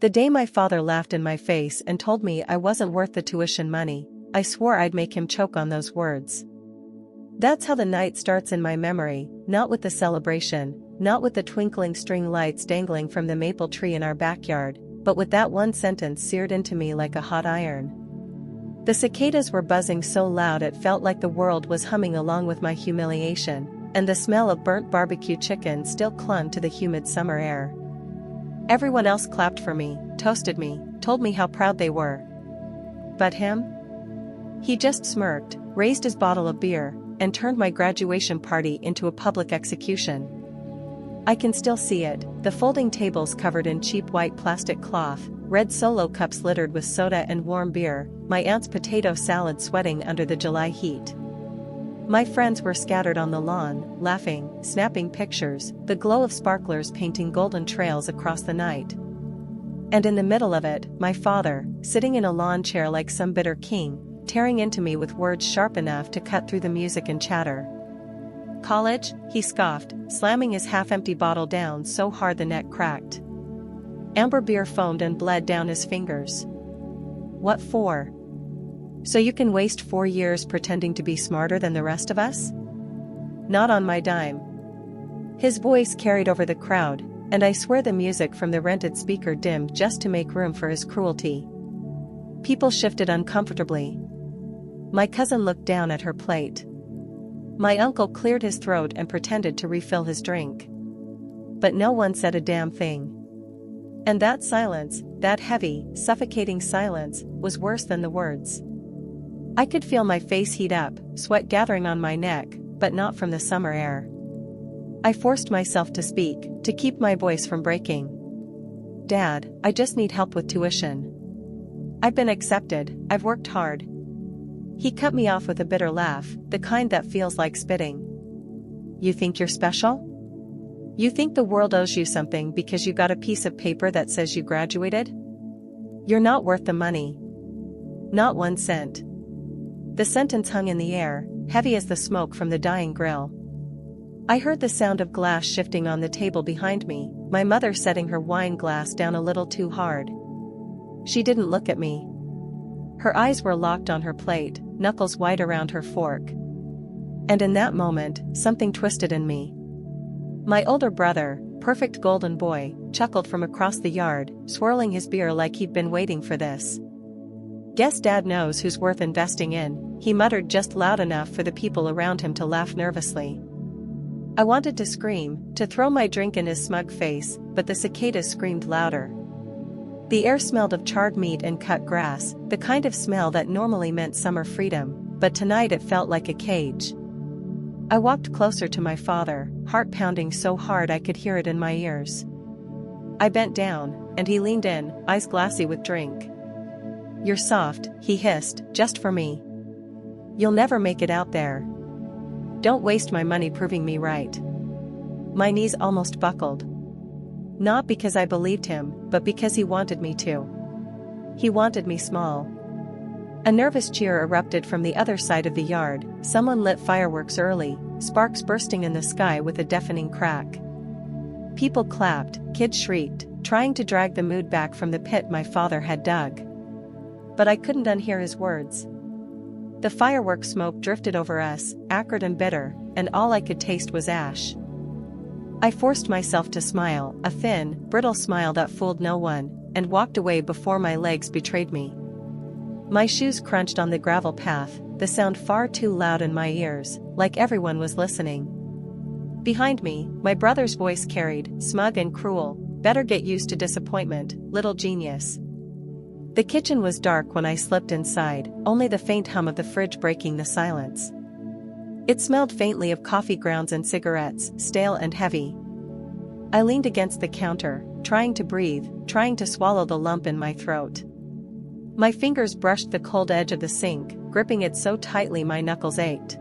The day my father laughed in my face and told me I wasn't worth the tuition money, I swore I'd make him choke on those words. That's how the night starts in my memory, not with the celebration, not with the twinkling string lights dangling from the maple tree in our backyard, but with that one sentence seared into me like a hot iron. The cicadas were buzzing so loud it felt like the world was humming along with my humiliation, and the smell of burnt barbecue chicken still clung to the humid summer air. Everyone else clapped for me, toasted me, told me how proud they were. But him? He just smirked, raised his bottle of beer, and turned my graduation party into a public execution. I can still see it, the folding tables covered in cheap white plastic cloth, red Solo cups littered with soda and warm beer, my aunt's potato salad sweating under the July heat. My friends were scattered on the lawn, laughing, snapping pictures, the glow of sparklers painting golden trails across the night. And in the middle of it, my father, sitting in a lawn chair like some bitter king, tearing into me with words sharp enough to cut through the music and chatter. "College?" he scoffed, slamming his half-empty bottle down so hard the neck cracked. Amber beer foamed and bled down his fingers. "What for? So you can waste 4 years pretending to be smarter than the rest of us? Not on my dime." His voice carried over the crowd, and I swear the music from the rented speaker dimmed just to make room for his cruelty. People shifted uncomfortably. My cousin looked down at her plate. My uncle cleared his throat and pretended to refill his drink. But no one said a damn thing. And that silence, that heavy, suffocating silence, was worse than the words. I could feel my face heat up, sweat gathering on my neck, but not from the summer air. I forced myself to speak, to keep my voice from breaking. "Dad, I just need help with tuition. I've been accepted, I've worked hard." He cut me off with a bitter laugh, the kind that feels like spitting. "You think you're special? You think the world owes you something because you got a piece of paper that says you graduated? You're not worth the money. Not 1 cent." The sentence hung in the air, heavy as the smoke from the dying grill. I heard the sound of glass shifting on the table behind me, my mother setting her wine glass down a little too hard. She didn't look at me. Her eyes were locked on her plate, knuckles white around her fork. And in that moment, something twisted in me. My older brother, perfect golden boy, chuckled from across the yard, swirling his beer like he'd been waiting for this. "Guess Dad knows who's worth investing in," he muttered just loud enough for the people around him to laugh nervously. I wanted to scream, to throw my drink in his smug face, but the cicadas screamed louder. The air smelled of charred meat and cut grass, the kind of smell that normally meant summer freedom, but tonight it felt like a cage. I walked closer to my father, heart pounding so hard I could hear it in my ears. I bent down, and he leaned in, eyes glassy with drink. "You're soft," he hissed, "just for me. You'll never make it out there. Don't waste my money proving me right." My knees almost buckled. Not because I believed him, but because he wanted me to. He wanted me small. A nervous cheer erupted from the other side of the yard, someone lit fireworks early, sparks bursting in the sky with a deafening crack. People clapped, kids shrieked, trying to drag the mood back from the pit my father had dug. But I couldn't unhear his words. The firework smoke drifted over us, acrid and bitter, and all I could taste was ash. I forced myself to smile, a thin, brittle smile that fooled no one, and walked away before my legs betrayed me. My shoes crunched on the gravel path, the sound far too loud in my ears, like everyone was listening. Behind me, my brother's voice carried, smug and cruel, "Better get used to disappointment, little genius." The kitchen was dark when I slipped inside, only the faint hum of the fridge breaking the silence. It smelled faintly of coffee grounds and cigarettes, stale and heavy. I leaned against the counter, trying to breathe, trying to swallow the lump in my throat. My fingers brushed the cold edge of the sink, gripping it so tightly my knuckles ached.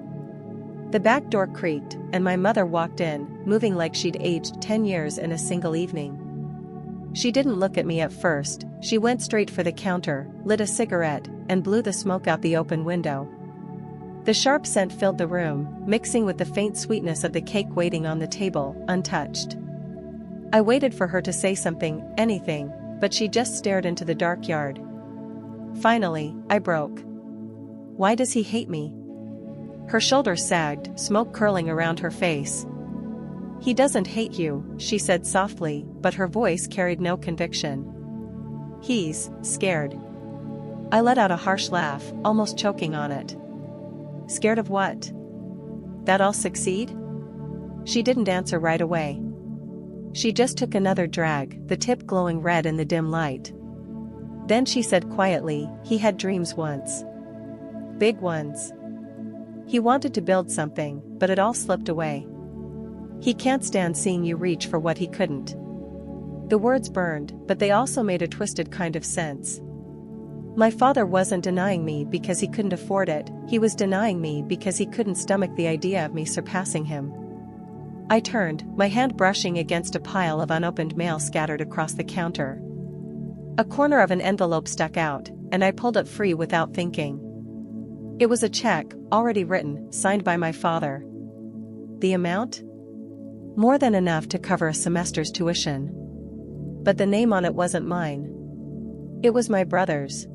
The back door creaked, and my mother walked in, moving like she'd aged 10 years in a single evening. She didn't look at me at first, she went straight for the counter, lit a cigarette, and blew the smoke out the open window. The sharp scent filled the room, mixing with the faint sweetness of the cake waiting on the table, untouched. I waited for her to say something, anything, but she just stared into the dark yard. Finally, I broke. Why does he hate me? Her shoulders sagged, smoke curling around her face. He doesn't hate you, she said softly, but her voice carried no conviction. He's scared. I let out a harsh laugh, almost choking on it. Scared of what? That I'll succeed? She didn't answer right away. She just took another drag, the tip glowing red in the dim light. Then she said quietly, he had dreams once. Big ones. He wanted to build something, but it all slipped away. He can't stand seeing you reach for what he couldn't. The words burned, but they also made a twisted kind of sense. My father wasn't denying me because he couldn't afford it, he was denying me because he couldn't stomach the idea of me surpassing him. I turned, my hand brushing against a pile of unopened mail scattered across the counter. A corner of an envelope stuck out, and I pulled it free without thinking. It was a check, already written, signed by my father. The amount? More than enough to cover a semester's tuition. But the name on it wasn't mine. It was my brother's.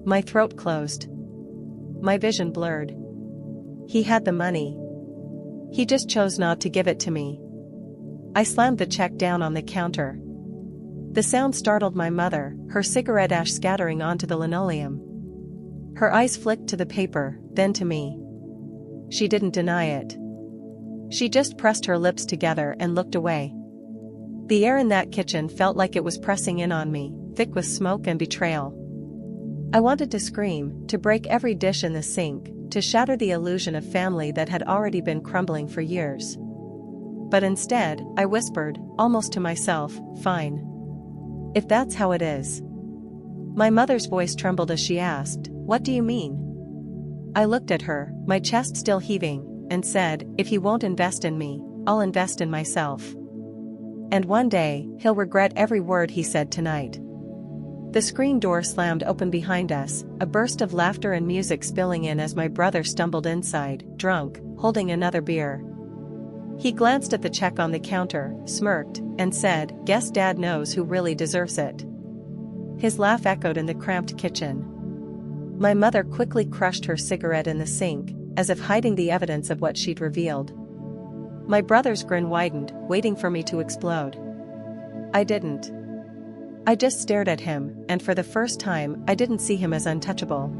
My throat closed. My vision blurred. He had the money. He just chose not to give it to me. I slammed the check down on the counter. The sound startled my mother, her cigarette ash scattering onto the linoleum. Her eyes flicked to the paper, then to me. She didn't deny it. She just pressed her lips together and looked away. The air in that kitchen felt like it was pressing in on me, thick with smoke and betrayal. I wanted to scream, to break every dish in the sink, to shatter the illusion of family that had already been crumbling for years. But instead, I whispered, almost to myself, fine. If that's how it is. My mother's voice trembled as she asked, what do you mean? I looked at her, my chest still heaving, and said, if he won't invest in me, I'll invest in myself. And one day, he'll regret every word he said tonight. The screen door slammed open behind us, a burst of laughter and music spilling in as my brother stumbled inside, drunk, holding another beer. He glanced at the check on the counter, smirked, and said, guess Dad knows who really deserves it. His laugh echoed in the cramped kitchen. My mother quickly crushed her cigarette in the sink, as if hiding the evidence of what she'd revealed. My brother's grin widened, waiting for me to explode. I didn't. I just stared at him, and for the first time, I didn't see him as untouchable.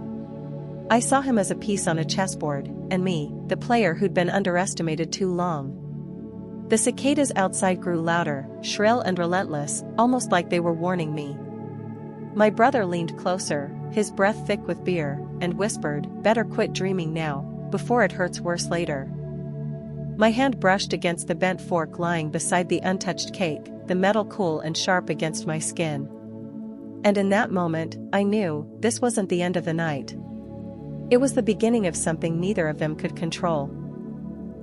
I saw him as a piece on a chessboard, and me, the player who'd been underestimated too long. The cicadas outside grew louder, shrill and relentless, almost like they were warning me. My brother leaned closer, his breath thick with beer, and whispered, better quit dreaming now, before it hurts worse later. My hand brushed against the bent fork lying beside the untouched cake, the metal cool and sharp against my skin. And in that moment, I knew, this wasn't the end of the night. It was the beginning of something neither of them could control.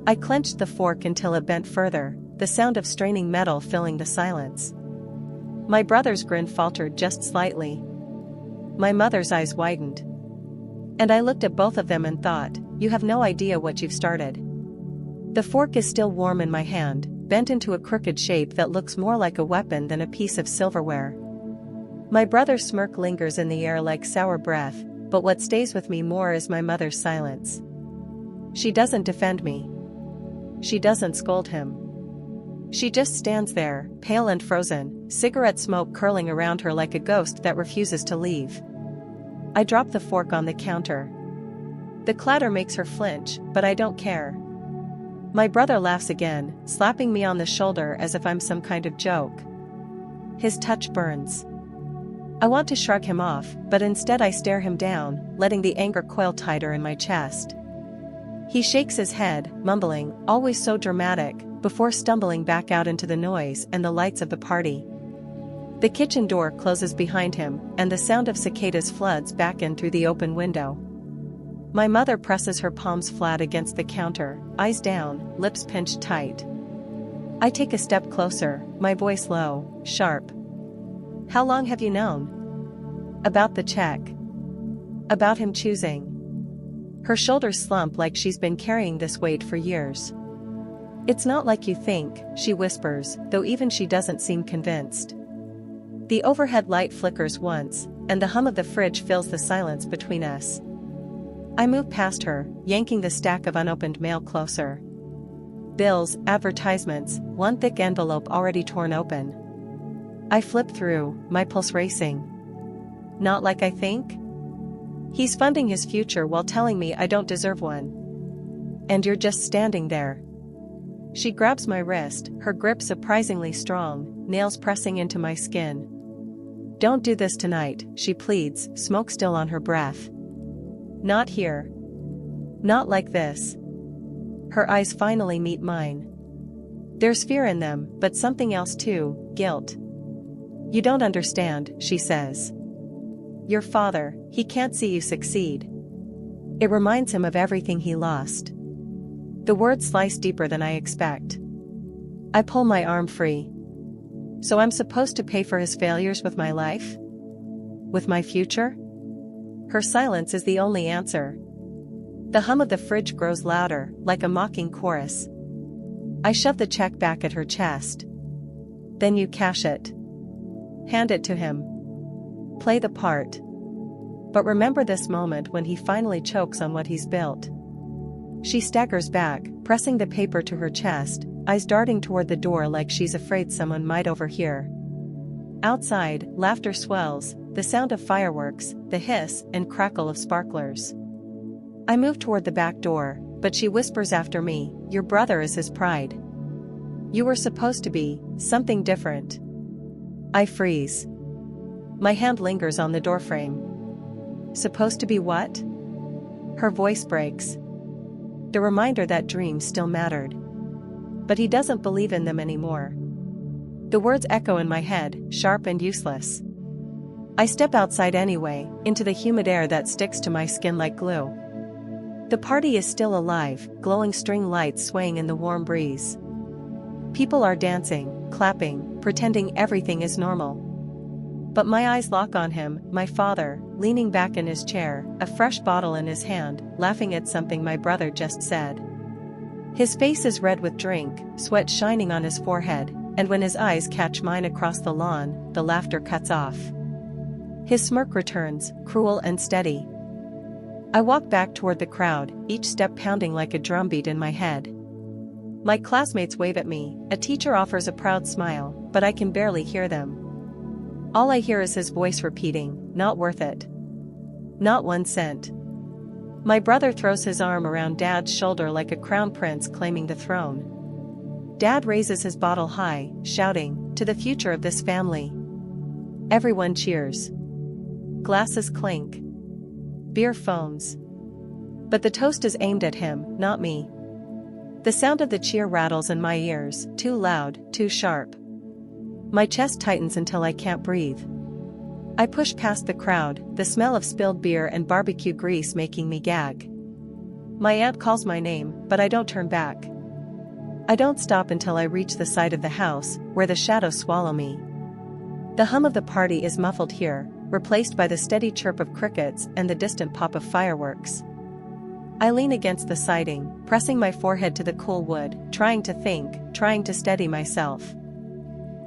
I clenched the fork until it bent further, the sound of straining metal filling the silence. My brother's grin faltered just slightly. My mother's eyes widened. And I looked at both of them and thought, you have no idea what you've started. The fork is still warm in my hand, bent into a crooked shape that looks more like a weapon than a piece of silverware. My brother's smirk lingers in the air like sour breath, but what stays with me more is my mother's silence. She doesn't defend me. She doesn't scold him. She just stands there, pale and frozen, cigarette smoke curling around her like a ghost that refuses to leave. I drop the fork on the counter. The clatter makes her flinch, but I don't care. My brother laughs again, slapping me on the shoulder as if I'm some kind of joke. His touch burns. I want to shrug him off, but instead I stare him down, letting the anger coil tighter in my chest. He shakes his head, mumbling, always so dramatic, before stumbling back out into the noise and the lights of the party. The kitchen door closes behind him, and the sound of cicadas floods back in through the open window. My mother presses her palms flat against the counter, eyes down, lips pinched tight. I take a step closer, my voice low, sharp. How long have you known? About the check. About him choosing. Her shoulders slump like she's been carrying this weight for years. It's not like you think, she whispers, though even she doesn't seem convinced. The overhead light flickers once, and the hum of the fridge fills the silence between us. I move past her, yanking the stack of unopened mail closer. Bills, advertisements, one thick envelope already torn open. I flip through, my pulse racing. Not like I think? He's funding his future while telling me I don't deserve one. And you're just standing there. She grabs my wrist, her grip surprisingly strong, nails pressing into my skin. Don't do this tonight, she pleads, smoke still on her breath. Not here. Not like this. Her eyes finally meet mine. There's fear in them, but something else too, guilt. You don't understand, she says. Your father, he can't see you succeed. It reminds him of everything he lost. The words slice deeper than I expect. I pull my arm free. So I'm supposed to pay for his failures with my life? With my future? Her silence is the only answer. The hum of the fridge grows louder, like a mocking chorus. I shove the check back at her chest. Then you cash it. Hand it to him. Play the part. But remember this moment when he finally chokes on what he's built. She staggers back, pressing the paper to her chest, eyes darting toward the door like she's afraid someone might overhear. Outside, laughter swells, the sound of fireworks, the hiss and crackle of sparklers. I move toward the back door, but she whispers after me, your brother is his pride. You were supposed to be something different. I freeze. My hand lingers on the doorframe. Supposed to be what? Her voice breaks. The reminder that dreams still mattered. But he doesn't believe in them anymore. The words echo in my head, sharp and useless. I step outside anyway, into the humid air that sticks to my skin like glue. The party is still alive, glowing string lights swaying in the warm breeze. People are dancing, clapping, pretending everything is normal. But my eyes lock on him, my father, leaning back in his chair, a fresh bottle in his hand, laughing at something my brother just said. His face is red with drink, sweat shining on his forehead, and when his eyes catch mine across the lawn, the laughter cuts off. His smirk returns, cruel and steady. I walk back toward the crowd, each step pounding like a drumbeat in my head. My classmates wave at me, a teacher offers a proud smile, but I can barely hear them. All I hear is his voice repeating, not worth it. Not 1 cent. My brother throws his arm around Dad's shoulder like a crown prince claiming the throne. Dad raises his bottle high, shouting, to the future of this family. Everyone cheers. Glasses clink. Beer foams. But the toast is aimed at him, not me. The sound of the cheer rattles in my ears, too loud, too sharp. My chest tightens until I can't breathe. I push past the crowd, the smell of spilled beer and barbecue grease making me gag. My aunt calls my name, but I don't turn back. I don't stop until I reach the side of the house, where the shadows swallow me. The hum of the party is muffled here, replaced by the steady chirp of crickets and the distant pop of fireworks. I lean against the siding, pressing my forehead to the cool wood, trying to think, trying to steady myself.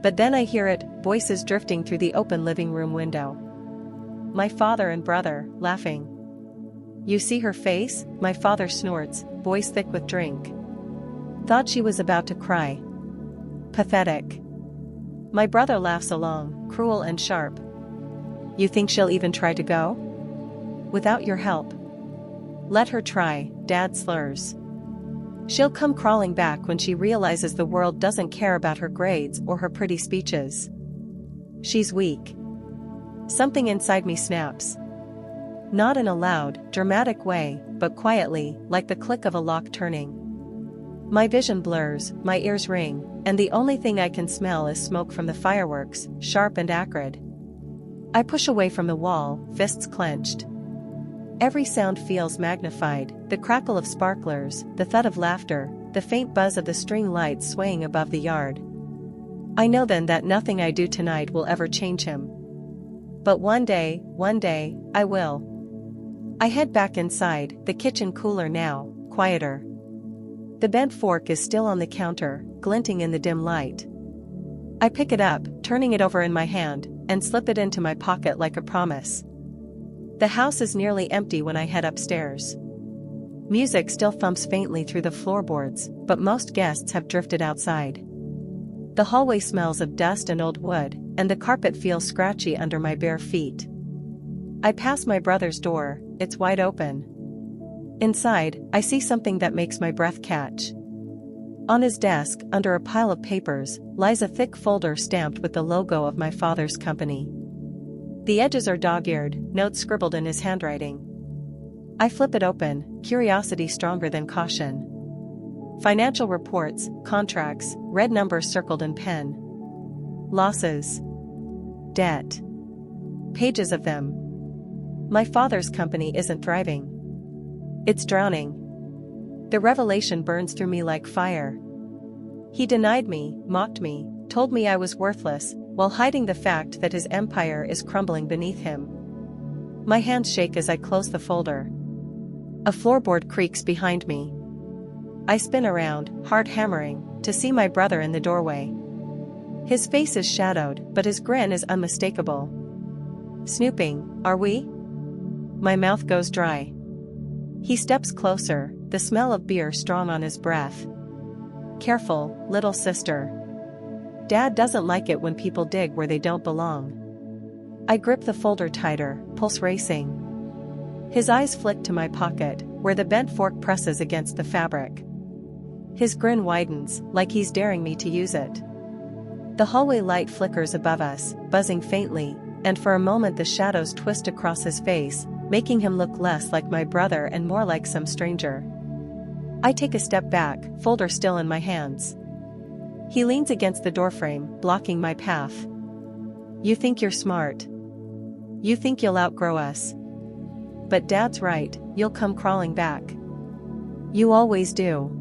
But then I hear it, voices drifting through the open living room window. My father and brother, laughing. You see her face? My father snorts, voice thick with drink. Thought she was about to cry. Pathetic. My brother laughs along, cruel and sharp. You think she'll even try to go? Without your help. Let her try, Dad slurs. She'll come crawling back when she realizes the world doesn't care about her grades or her pretty speeches. She's weak. Something inside me snaps. Not in a loud, dramatic way, but quietly, like the click of a lock turning. My vision blurs, my ears ring, and the only thing I can smell is smoke from the fireworks, sharp and acrid. I push away from the wall, fists clenched. Every sound feels magnified, the crackle of sparklers, the thud of laughter, the faint buzz of the string lights swaying above the yard. I know then that nothing I do tonight will ever change him. But one day, I will. I head back inside, the kitchen cooler now, quieter. The bent fork is still on the counter, glinting in the dim light. I pick it up, turning it over in my hand, and slip it into my pocket like a promise. The house is nearly empty when I head upstairs. Music still thumps faintly through the floorboards, but most guests have drifted outside. The hallway smells of dust and old wood, and the carpet feels scratchy under my bare feet. I pass my brother's door, it's wide open. Inside, I see something that makes my breath catch. On his desk, under a pile of papers, lies a thick folder stamped with the logo of my father's company. The edges are dog-eared, notes scribbled in his handwriting. I flip it open, curiosity stronger than caution. Financial reports, contracts, red numbers circled in pen. Losses. Debt. Pages of them. My father's company isn't thriving. It's drowning. The revelation burns through me like fire. He denied me, mocked me, told me I was worthless, while hiding the fact that his empire is crumbling beneath him. My hands shake as I close the folder. A floorboard creaks behind me. I spin around, heart hammering, to see my brother in the doorway. His face is shadowed, but his grin is unmistakable. Snooping, are we? My mouth goes dry. He steps closer, the smell of beer strong on his breath. Careful, little sister. Dad doesn't like it when people dig where they don't belong. I grip the folder tighter, pulse racing. His eyes flick to my pocket, where the bent fork presses against the fabric. His grin widens, like he's daring me to use it. The hallway light flickers above us, buzzing faintly, and for a moment the shadows twist across his face, making him look less like my brother and more like some stranger. I take a step back, folder still in my hands. He leans against the doorframe, blocking my path. You think you're smart. You think you'll outgrow us. But Dad's right, you'll come crawling back. You always do.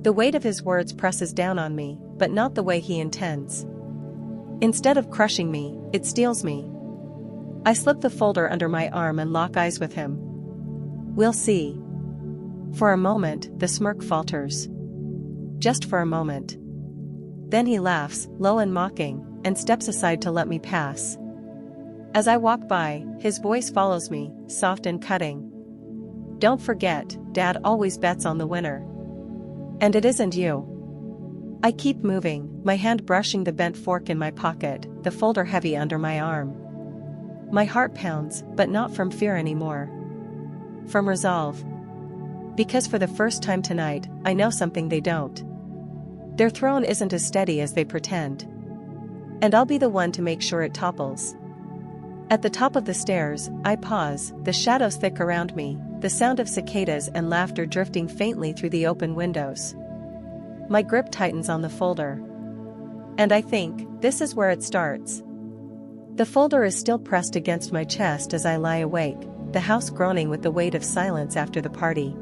The weight of his words presses down on me, but not the way he intends. Instead of crushing me, it steals me. I slip the folder under my arm and lock eyes with him. We'll see. For a moment, the smirk falters. Just for a moment. Then he laughs, low and mocking, and steps aside to let me pass. As I walk by, his voice follows me, soft and cutting. Don't forget, Dad always bets on the winner. And it isn't you. I keep moving, my hand brushing the bent fork in my pocket, the folder heavy under my arm. My heart pounds, but not from fear anymore. From resolve. Because for the first time tonight, I know something they don't. Their throne isn't as steady as they pretend. And I'll be the one to make sure it topples. At the top of the stairs, I pause, the shadows thick around me, the sound of cicadas and laughter drifting faintly through the open windows. My grip tightens on the folder. And I think, this is where it starts. The folder is still pressed against my chest as I lie awake, the house groaning with the weight of silence after the party.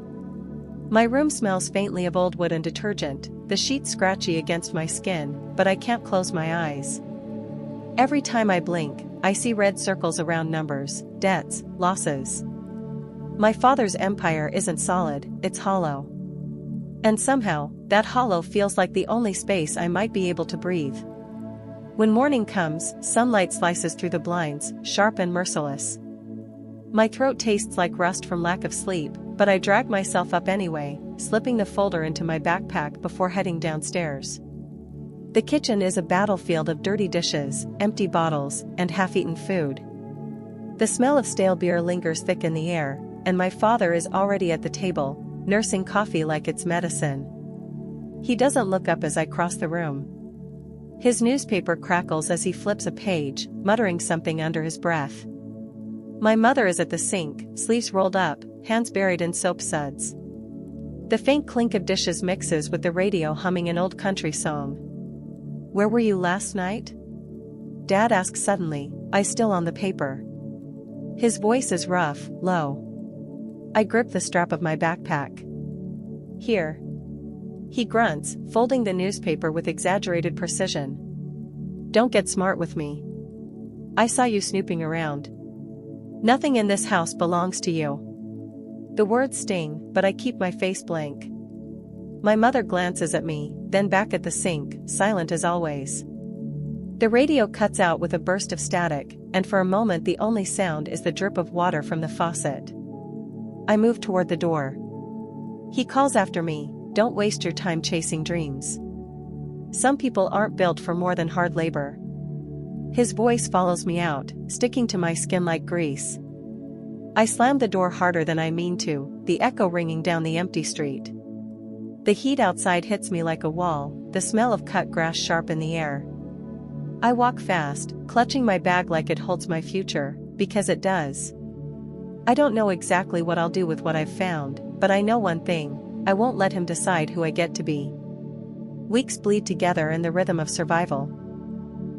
My room smells faintly of old wood and detergent, the sheets scratchy against my skin, but I can't close my eyes. Every time I blink, I see red circles around numbers, debts, losses. My father's empire isn't solid, it's hollow. And somehow, that hollow feels like the only space I might be able to breathe. When morning comes, sunlight slices through the blinds, sharp and merciless. My throat tastes like rust from lack of sleep, but I drag myself up anyway, slipping the folder into my backpack before heading downstairs. The kitchen is a battlefield of dirty dishes, empty bottles, and half-eaten food. The smell of stale beer lingers thick in the air, and my father is already at the table, nursing coffee like it's medicine. He doesn't look up as I cross the room. His newspaper crackles as he flips a page, muttering something under his breath. My mother is at the sink, sleeves rolled up, hands buried in soap suds. The faint clink of dishes mixes with the radio humming an old country song. Where were you last night? Dad asks suddenly, eyes still on the paper. His voice is rough, low. I grip the strap of my backpack. Here. He grunts, folding the newspaper with exaggerated precision. Don't get smart with me. I saw you snooping around. Nothing in this house belongs to you. The words sting, but I keep my face blank. My mother glances at me, then back at the sink, silent as always. The radio cuts out with a burst of static, and for a moment the only sound is the drip of water from the faucet. I move toward the door. He calls after me, "Don't waste your time chasing dreams. Some people aren't built for more than hard labor." His voice follows me out, sticking to my skin like grease. I slam the door harder than I mean to, the echo ringing down the empty street. The heat outside hits me like a wall, the smell of cut grass sharp in the air. I walk fast, clutching my bag like it holds my future, because it does. I don't know exactly what I'll do with what I've found, but I know one thing: I won't let him decide who I get to be. Weeks bleed together in the rhythm of survival.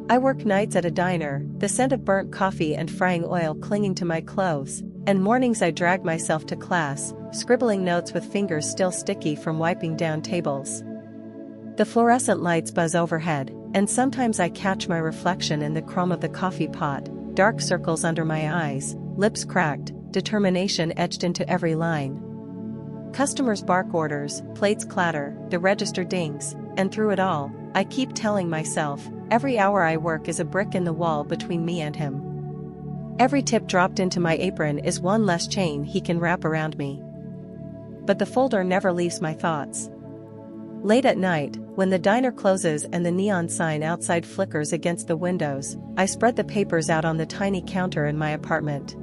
I work nights at a diner, the scent of burnt coffee and frying oil clinging to my clothes, and mornings I drag myself to class, scribbling notes with fingers still sticky from wiping down tables. The fluorescent lights buzz overhead, and sometimes I catch my reflection in the chrome of the coffee pot, dark circles under my eyes, lips cracked, determination etched into every line. Customers bark orders, plates clatter, the register dings, and through it all, I keep telling myself, every hour I work is a brick in the wall between me and him. Every tip dropped into my apron is one less chain he can wrap around me. But the folder never leaves my thoughts. Late at night, when the diner closes and the neon sign outside flickers against the windows, I spread the papers out on the tiny counter in my apartment.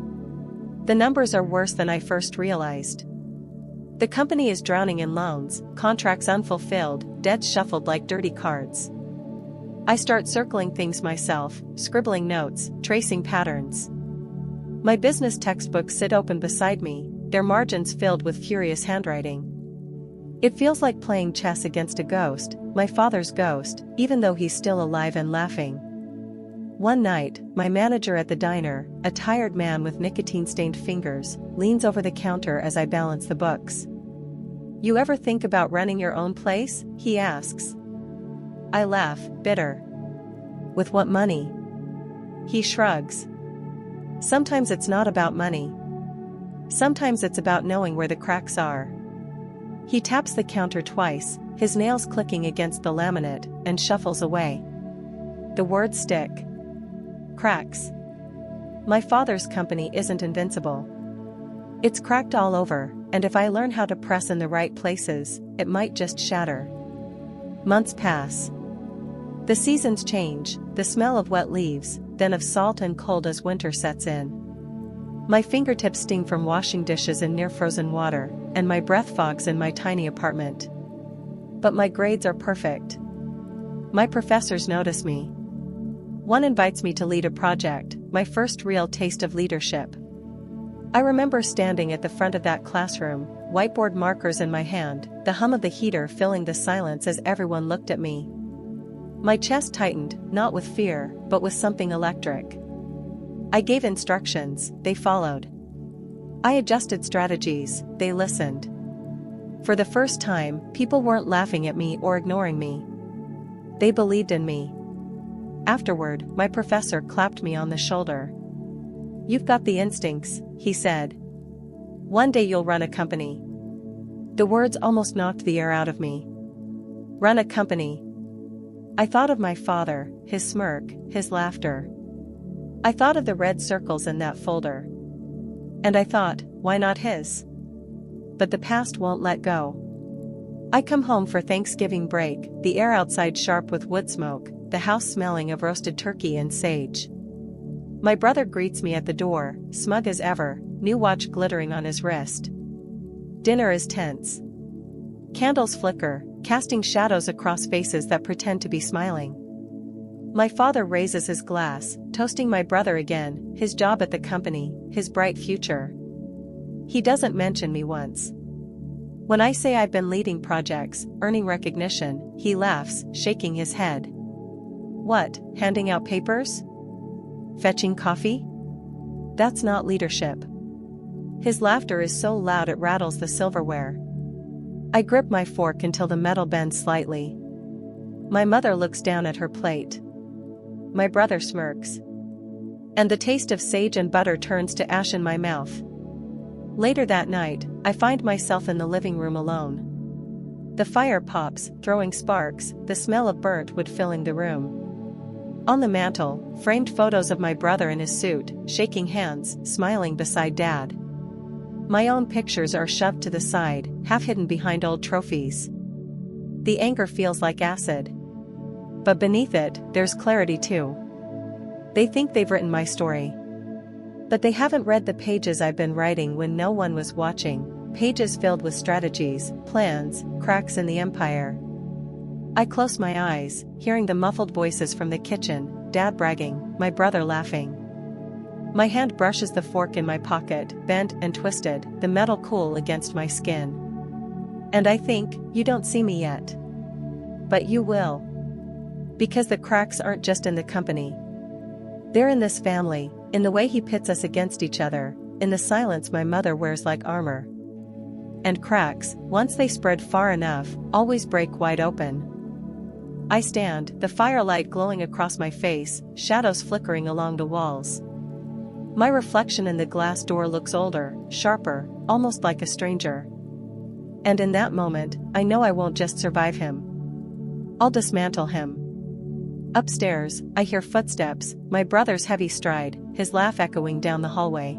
The numbers are worse than I first realized. The company is drowning in loans, contracts unfulfilled, debts shuffled like dirty cards. I start circling things myself, scribbling notes, tracing patterns. My business textbooks sit open beside me, their margins filled with furious handwriting. It feels like playing chess against a ghost, my father's ghost, even though he's still alive and laughing. One night, my manager at the diner, a tired man with nicotine-stained fingers, leans over the counter as I balance the books. "You ever think about running your own place?" he asks. I laugh, bitter. "With what money?" He shrugs. "Sometimes it's not about money. Sometimes it's about knowing where the cracks are." He taps the counter twice, his nails clicking against the laminate, and shuffles away. The words stick. Cracks. My father's company isn't invincible. It's cracked all over, and if I learn how to press in the right places, it might just shatter. Months pass. The seasons change, the smell of wet leaves, then of salt and cold as winter sets in. My fingertips sting from washing dishes in near-frozen water, and my breath fogs in my tiny apartment. But my grades are perfect. My professors notice me. One invites me to lead a project, my first real taste of leadership. I remember standing at the front of that classroom, whiteboard markers in my hand, the hum of the heater filling the silence as everyone looked at me. My chest tightened, not with fear, but with something electric. I gave instructions, they followed. I adjusted strategies, they listened. For the first time, people weren't laughing at me or ignoring me. They believed in me. Afterward, my professor clapped me on the shoulder. "You've got the instincts," he said. "One day you'll run a company." The words almost knocked the air out of me. Run a company. I thought of my father, his smirk, his laughter. I thought of the red circles in that folder. And I thought, why not his? But the past won't let go. I come home for Thanksgiving break, the air outside sharp with wood smoke, the house smelling of roasted turkey and sage. My brother greets me at the door, smug as ever, new watch glittering on his wrist. Dinner is tense. Candles flicker, casting shadows across faces that pretend to be smiling. My father raises his glass, toasting my brother again, his job at the company, his bright future. He doesn't mention me once. When I say I've been leading projects, earning recognition, he laughs, shaking his head. What, handing out papers? Fetching coffee? That's not leadership. His laughter is so loud it rattles the silverware. I grip my fork until the metal bends slightly. My mother looks down at her plate. My brother smirks. And the taste of sage and butter turns to ash in my mouth. Later that night, I find myself in the living room alone. The fire pops, throwing sparks, the smell of burnt wood filling the room. On the mantel, framed photos of my brother in his suit, shaking hands, smiling beside Dad. My own pictures are shoved to the side, half hidden behind old trophies. The anger feels like acid. But beneath it, there's clarity too. They think they've written my story. But they haven't read the pages I've been writing when no one was watching, pages filled with strategies, plans, cracks in the empire. I close my eyes, hearing the muffled voices from the kitchen, Dad bragging, my brother laughing. My hand brushes the fork in my pocket, bent and twisted, the metal cool against my skin. And I think, you don't see me yet. But you will. Because the cracks aren't just in the company. They're in this family, in the way he pits us against each other, in the silence my mother wears like armor. And cracks, once they spread far enough, always break wide open. I stand, the firelight glowing across my face, shadows flickering along the walls. My reflection in the glass door looks older, sharper, almost like a stranger. And in that moment, I know I won't just survive him. I'll dismantle him. Upstairs, I hear footsteps, my brother's heavy stride, his laugh echoing down the hallway.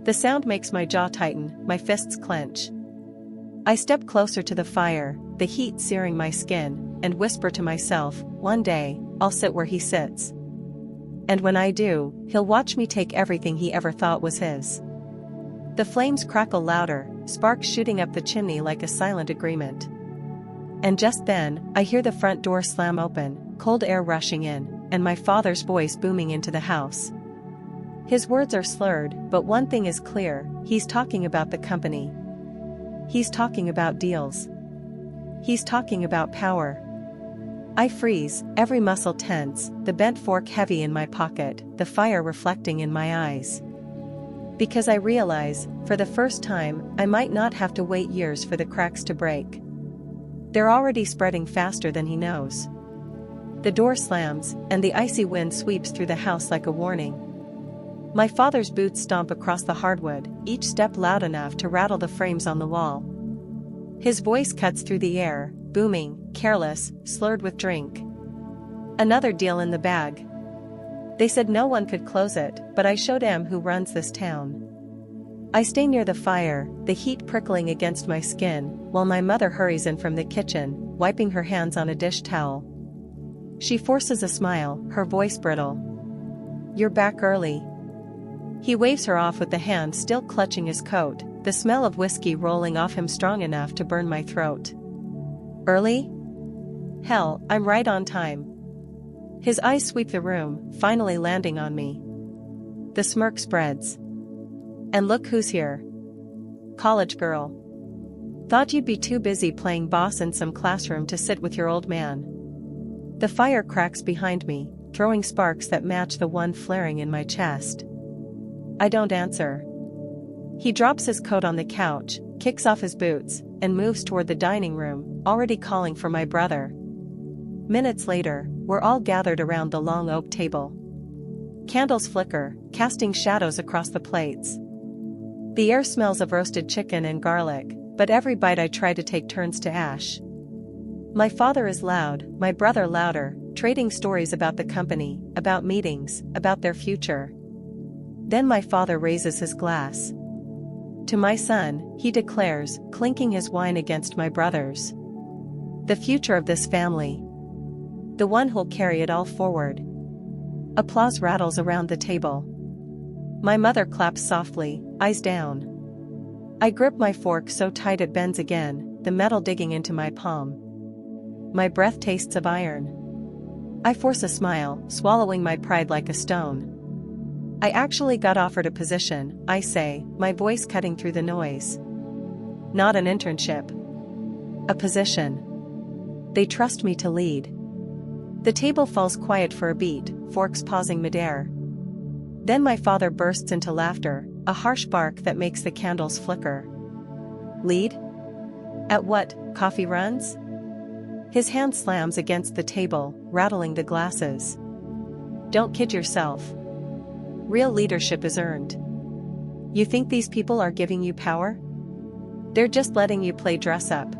The sound makes my jaw tighten, my fists clench. I step closer to the fire, the heat searing my skin, and whisper to myself, one day, I'll sit where he sits. And when I do, he'll watch me take everything he ever thought was his. The flames crackle louder, sparks shooting up the chimney like a silent agreement. And just then, I hear the front door slam open, cold air rushing in, and my father's voice booming into the house. His words are slurred, but one thing is clear, he's talking about the company. He's talking about deals. He's talking about power. I freeze, every muscle tense, the bent fork heavy in my pocket, the fire reflecting in my eyes. Because I realize, for the first time, I might not have to wait years for the cracks to break. They're already spreading faster than he knows. The door slams, and the icy wind sweeps through the house like a warning. My father's boots stomp across the hardwood, each step loud enough to rattle the frames on the wall. His voice cuts through the air, booming, careless, slurred with drink. Another deal in the bag. They said no one could close it, but I showed him who runs this town. I stay near the fire, the heat prickling against my skin, while my mother hurries in from the kitchen, wiping her hands on a dish towel. She forces a smile, her voice brittle. You're back early. He waves her off with the hand still clutching his coat, the smell of whiskey rolling off him strong enough to burn my throat. Early? Hell, I'm right on time. His eyes sweep the room, finally landing on me. The smirk spreads. And look who's here. College girl. Thought you'd be too busy playing boss in some classroom to sit with your old man. The fire cracks behind me, throwing sparks that match the one flaring in my chest. I don't answer. He drops his coat on the couch, kicks off his boots, and moves toward the dining room, already calling for my brother. Minutes later, we're all gathered around the long oak table. Candles flicker, casting shadows across the plates. The air smells of roasted chicken and garlic, but every bite I try to take turns to ash. My father is loud, my brother louder, trading stories about the company, about meetings, about their future. Then my father raises his glass. To my son, he declares, clinking his wine against my brother's. The future of this family. The one who'll carry it all forward. Applause rattles around the table. My mother claps softly, eyes down. I grip my fork so tight it bends again, the metal digging into my palm. My breath tastes of iron. I force a smile, swallowing my pride like a stone. I actually got offered a position, I say, my voice cutting through the noise. Not an internship. A position. They trust me to lead. The table falls quiet for a beat, forks pausing midair. Then my father bursts into laughter, a harsh bark that makes the candles flicker. Lead? At what, coffee runs? His hand slams against the table, rattling the glasses. Don't kid yourself. Real leadership is earned. You think these people are giving you power? They're just letting you play dress up.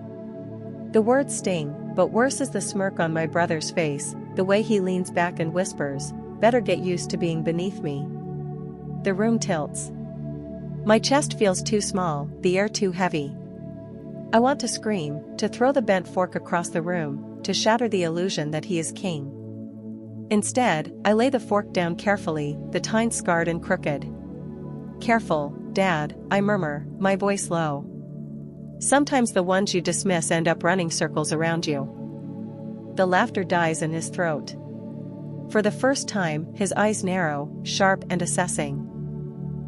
The words sting, but worse is the smirk on my brother's face, the way he leans back and whispers, "Better get used to being beneath me." The room tilts. My chest feels too small, the air too heavy. I want to scream, to throw the bent fork across the room, to shatter the illusion that he is king. Instead, I lay the fork down carefully, the tine scarred and crooked. "Careful, Dad," I murmur, my voice low. "Sometimes the ones you dismiss end up running circles around you." The laughter dies in his throat. For the first time, his eyes narrow, sharp and assessing.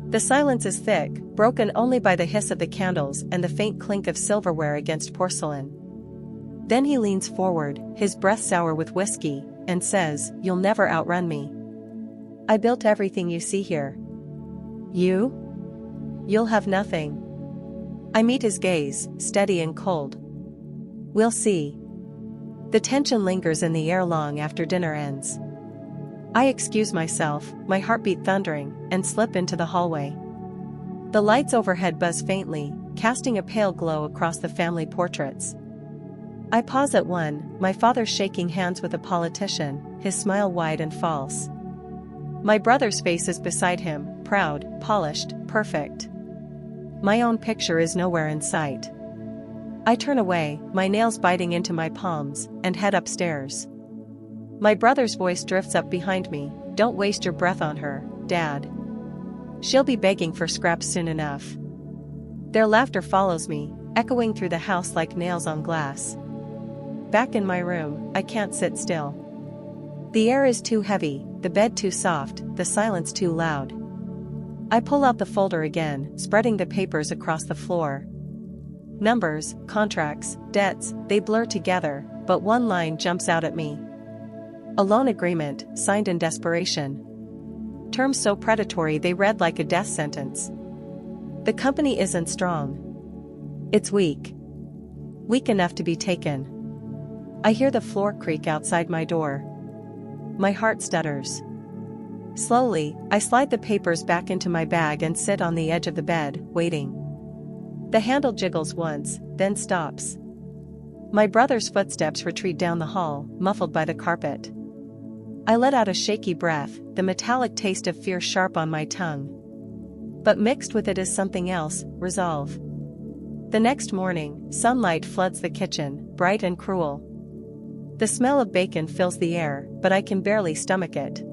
The silence is thick, broken only by the hiss of the candles and the faint clink of silverware against porcelain. Then he leans forward, his breath sour with whiskey, and says, "You'll never outrun me. I built everything you see here. You? You'll have nothing." I meet his gaze, steady and cold. "We'll see." The tension lingers in the air long after dinner ends. I excuse myself, my heartbeat thundering, and slip into the hallway. The lights overhead buzz faintly, casting a pale glow across the family portraits. I pause at one, my father shaking hands with a politician, his smile wide and false. My brother's face is beside him, proud, polished, perfect. My own picture is nowhere in sight. I turn away, my nails biting into my palms, and head upstairs. My brother's voice drifts up behind me, "Don't waste your breath on her, Dad. She'll be begging for scraps soon enough." Their laughter follows me, echoing through the house like nails on glass. Back in my room, I can't sit still. The air is too heavy, the bed too soft, the silence too loud. I pull out the folder again, spreading the papers across the floor. Numbers, contracts, debts, they blur together, but one line jumps out at me. A loan agreement, signed in desperation. Terms so predatory they read like a death sentence. The company isn't strong. It's weak. Weak enough to be taken. I hear the floor creak outside my door. My heart stutters. Slowly, I slide the papers back into my bag and sit on the edge of the bed, waiting. The handle jiggles once, then stops. My brother's footsteps retreat down the hall, muffled by the carpet. I let out a shaky breath, the metallic taste of fear sharp on my tongue. But mixed with it is something else, resolve. The next morning, sunlight floods the kitchen, bright and cruel. The smell of bacon fills the air, but I can barely stomach it.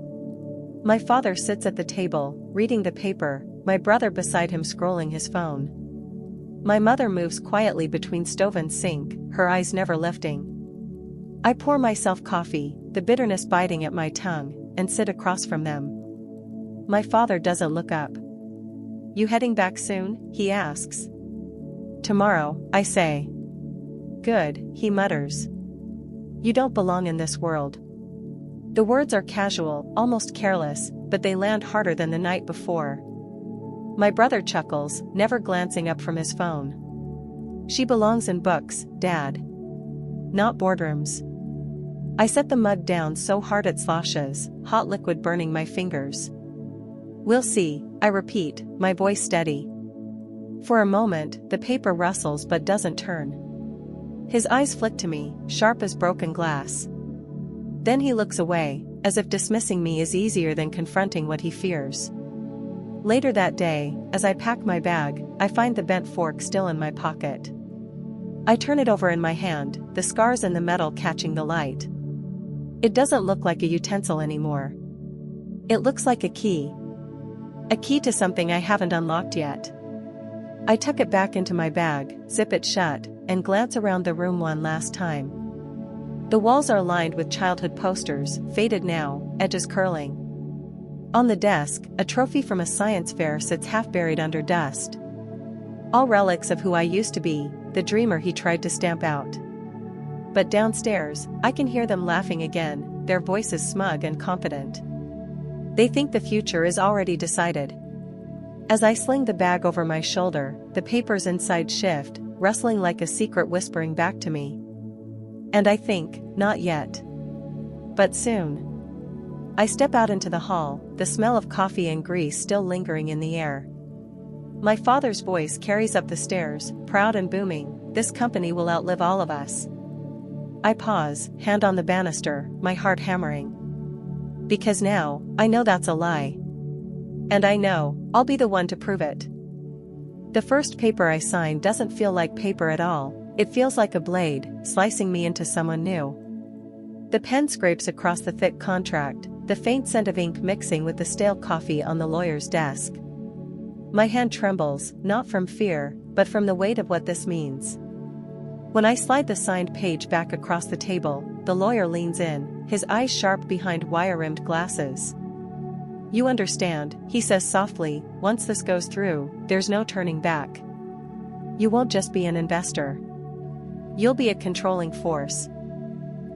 My father sits at the table, reading the paper, my brother beside him scrolling his phone. My mother moves quietly between stove and sink, her eyes never lifting. I pour myself coffee, the bitterness biting at my tongue, and sit across from them. My father doesn't look up. "You heading back soon?" he asks. "Tomorrow," I say. "Good," he mutters. "You don't belong in this world." The words are casual, almost careless, but they land harder than the night before. My brother chuckles, never glancing up from his phone. "She belongs in books, Dad. Not boardrooms." I set the mug down so hard it sloshes, hot liquid burning my fingers. "We'll see," I repeat, my voice steady. For a moment, the paper rustles but doesn't turn. His eyes flick to me, sharp as broken glass. Then he looks away, as if dismissing me is easier than confronting what he fears. Later that day, as I pack my bag, I find the bent fork still in my pocket. I turn it over in my hand, the scars in the metal catching the light. It doesn't look like a utensil anymore. It looks like a key. A key to something I haven't unlocked yet. I tuck it back into my bag, zip it shut, and glance around the room one last time. The walls are lined with childhood posters, faded now, edges curling. On the desk, a trophy from a science fair sits half buried under dust. All relics of who I used to be, the dreamer he tried to stamp out. But downstairs, I can hear them laughing again, their voices smug and confident. They think the future is already decided. As I sling the bag over my shoulder, the papers inside shift, rustling like a secret whispering back to me. And I think, not yet. But soon. I step out into the hall, the smell of coffee and grease still lingering in the air. My father's voice carries up the stairs, proud and booming, "This company will outlive all of us." I pause, hand on the banister, my heart hammering. Because now, I know that's a lie. And I know, I'll be the one to prove it. The first paper I sign doesn't feel like paper at all, it feels like a blade, slicing me into someone new. The pen scrapes across the thick contract, the faint scent of ink mixing with the stale coffee on the lawyer's desk. My hand trembles, not from fear, but from the weight of what this means. When I slide the signed page back across the table, the lawyer leans in, his eyes sharp behind wire-rimmed glasses. You understand, he says softly, once this goes through, there's no turning back. You won't just be an investor. You'll be a controlling force.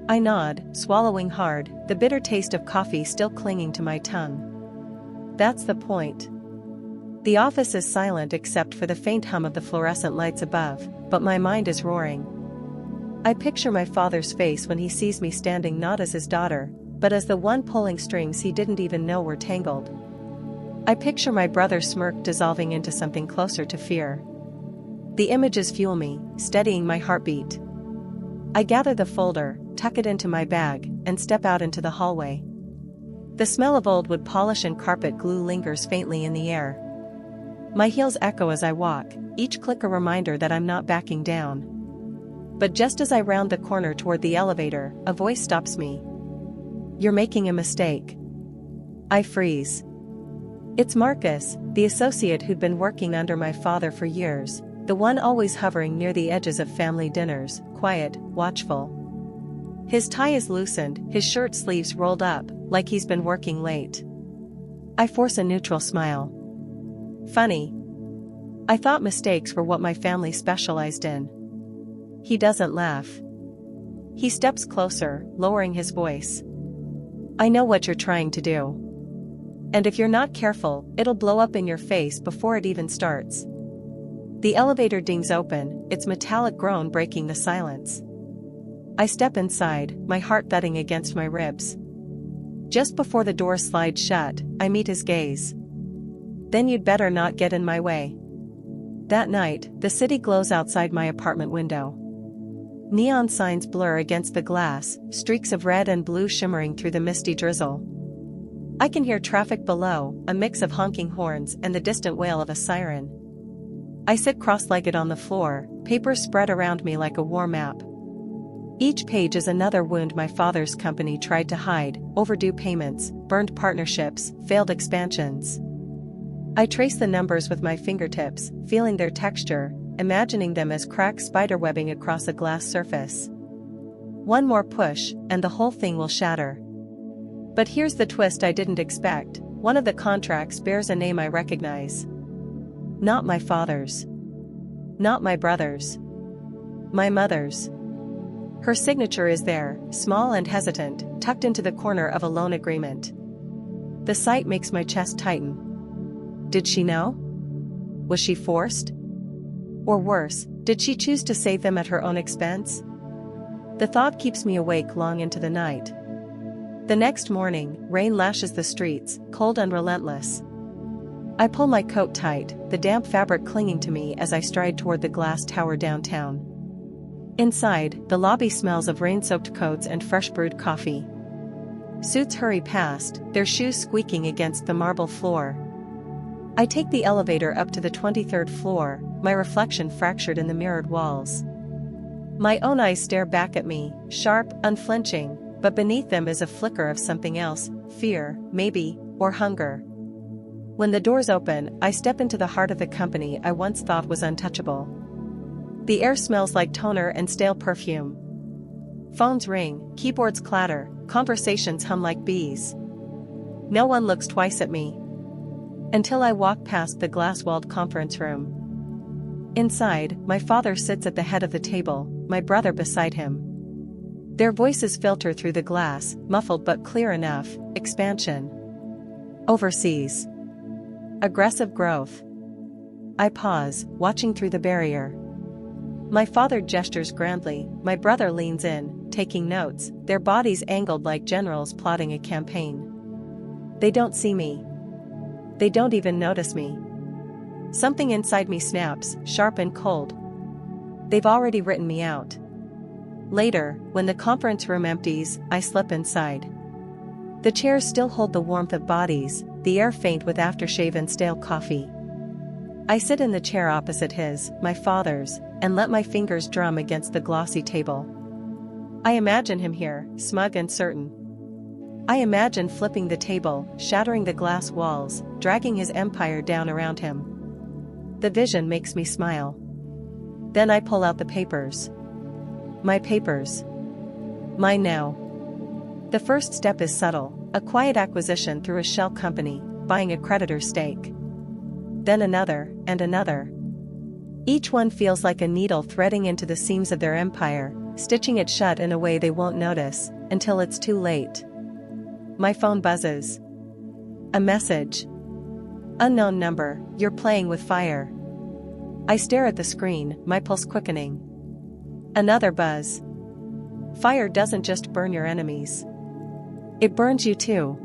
I nod, swallowing hard, the bitter taste of coffee still clinging to my tongue. That's the point. The office is silent except for the faint hum of the fluorescent lights above, but my mind is roaring. I picture my father's face when he sees me standing not as his daughter, but as the one pulling strings he didn't even know were tangled. I picture my brother's smirk dissolving into something closer to fear. The images fuel me, steadying my heartbeat. I gather the folder, tuck it into my bag, and step out into the hallway. The smell of old wood polish and carpet glue lingers faintly in the air. My heels echo as I walk, each click a reminder that I'm not backing down. But just as I round the corner toward the elevator, a voice stops me. You're making a mistake. I freeze. It's Marcus, the associate who'd been working under my father for years, the one always hovering near the edges of family dinners, quiet, watchful. His tie is loosened, his shirt sleeves rolled up, like he's been working late. I force a neutral smile. Funny. I thought mistakes were what my family specialized in. He doesn't laugh. He steps closer, lowering his voice. I know what you're trying to do. And if you're not careful, it'll blow up in your face before it even starts. The elevator dings open, its metallic groan breaking the silence. I step inside, my heart thudding against my ribs. Just before the door slides shut, I meet his gaze. Then you'd better not get in my way. That night, the city glows outside my apartment window. Neon signs blur against the glass, streaks of red and blue shimmering through the misty drizzle. I can hear traffic below, a mix of honking horns and the distant wail of a siren. I sit cross-legged on the floor, papers spread around me like a war map. Each page is another wound my father's company tried to hide, overdue payments, burned partnerships, failed expansions. I trace the numbers with my fingertips, feeling their texture, imagining them as cracked spiderwebbing across a glass surface. One more push, and the whole thing will shatter. But here's the twist I didn't expect. One of the contracts bears a name I recognize. Not my father's. Not my brother's. My mother's. Her signature is there, small and hesitant, tucked into the corner of a loan agreement. The sight makes my chest tighten. Did she know? Was she forced? Or worse, did she choose to save them at her own expense? The thought keeps me awake long into the night. The next morning, rain lashes the streets, cold and relentless. I pull my coat tight, the damp fabric clinging to me as I stride toward the glass tower downtown. Inside, the lobby smells of rain-soaked coats and fresh brewed coffee. Suits hurry past, their shoes squeaking against the marble floor. I take the elevator up to the 23rd floor, my reflection fractured in the mirrored walls. My own eyes stare back at me, sharp, unflinching, but beneath them is a flicker of something else, fear, maybe, or hunger. When the doors open, I step into the heart of the company I once thought was untouchable. The air smells like toner and stale perfume. Phones ring, keyboards clatter, conversations hum like bees. No one looks twice at me. Until I walk past the glass-walled conference room. Inside, my father sits at the head of the table, my brother beside him. Their voices filter through the glass, muffled but clear enough. Expansion. Overseas. Aggressive growth. I pause, watching through the barrier. My father gestures grandly, my brother leans in, taking notes, their bodies angled like generals plotting a campaign. They don't see me. They don't even notice me. Something inside me snaps, sharp and cold. They've already written me out. Later, when the conference room empties, I slip inside. The chairs still hold the warmth of bodies, the air faint with aftershave and stale coffee. I sit in the chair opposite his, my father's, and let my fingers drum against the glossy table. I imagine him here, smug and certain. I imagine flipping the table, shattering the glass walls, dragging his empire down around him. The vision makes me smile. Then I pull out the papers. My papers. Mine now. The first step is subtle, a quiet acquisition through a shell company, buying a creditor's stake. Then another, and another. Each one feels like a needle threading into the seams of their empire, stitching it shut in a way they won't notice, until it's too late. My phone buzzes. A message. Unknown number, you're playing with fire. I stare at the screen, my pulse quickening. Another buzz. Fire doesn't just burn your enemies. It burns you too.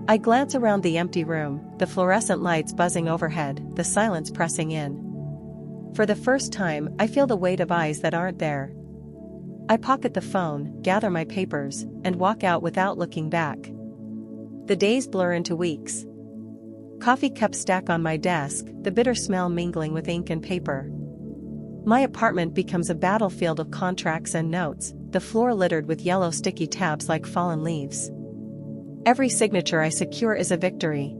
I glance around the empty room, the fluorescent lights buzzing overhead, the silence pressing in. For the first time, I feel the weight of eyes that aren't there. I pocket the phone, gather my papers, and walk out without looking back. The days blur into weeks. Coffee cups stack on my desk, the bitter smell mingling with ink and paper. My apartment becomes a battlefield of contracts and notes, the floor littered with yellow sticky tabs like fallen leaves. Every signature I secure is a victory.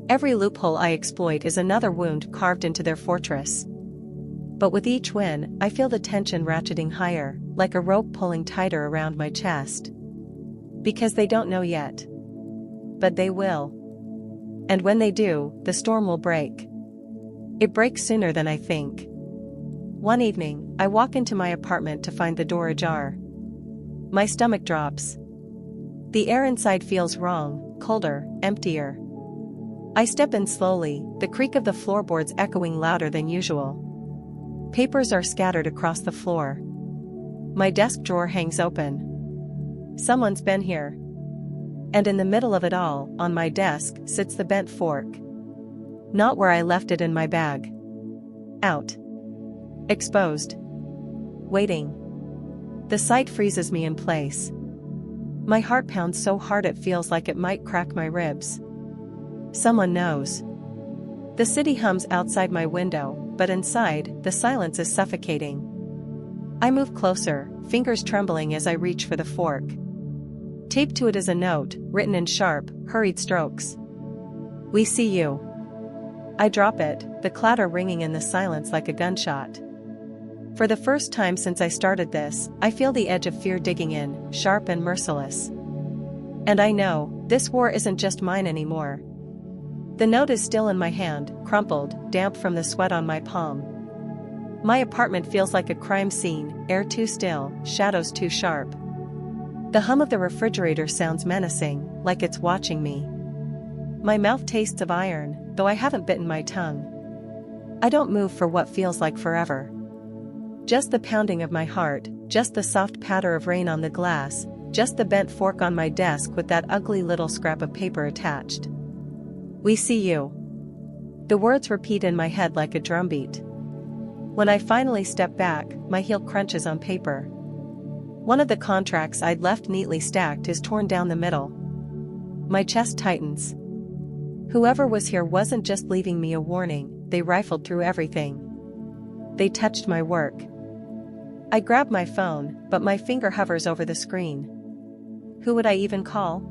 Every loophole I exploit is another wound carved into their fortress. But with each win, I feel the tension ratcheting higher, like a rope pulling tighter around my chest. Because they don't know yet. But they will. And when they do, the storm will break. It breaks sooner than I think. One evening, I walk into my apartment to find the door ajar. My stomach drops. The air inside feels wrong, colder, emptier. I step in slowly, the creak of the floorboards echoing louder than usual. Papers are scattered across the floor. My desk drawer hangs open. Someone's been here. And in the middle of it all, on my desk, sits the bent fork. Not where I left it in my bag. Out. Exposed. Waiting. The sight freezes me in place. My heart pounds so hard it feels like it might crack my ribs. Someone knows. The city hums outside my window, but inside, the silence is suffocating. I move closer, fingers trembling as I reach for the fork. Taped to it is a note, written in sharp, hurried strokes. We see you. I drop it, the clatter ringing in the silence like a gunshot. For the first time since I started this, I feel the edge of fear digging in, sharp and merciless. And I know, this war isn't just mine anymore. The note is still in my hand, crumpled, damp from the sweat on my palm. My apartment feels like a crime scene, air too still, shadows too sharp. The hum of the refrigerator sounds menacing, like it's watching me. My mouth tastes of iron, though I haven't bitten my tongue. I don't move for what feels like forever. Just the pounding of my heart, just the soft patter of rain on the glass, just the bent fork on my desk with that ugly little scrap of paper attached. We see you. The words repeat in my head like a drumbeat. When I finally step back, my heel crunches on paper. One of the contracts I'd left neatly stacked is torn down the middle. My chest tightens. Whoever was here wasn't just leaving me a warning, they rifled through everything. They touched my work. I grab my phone, but my finger hovers over the screen. Who would I even call?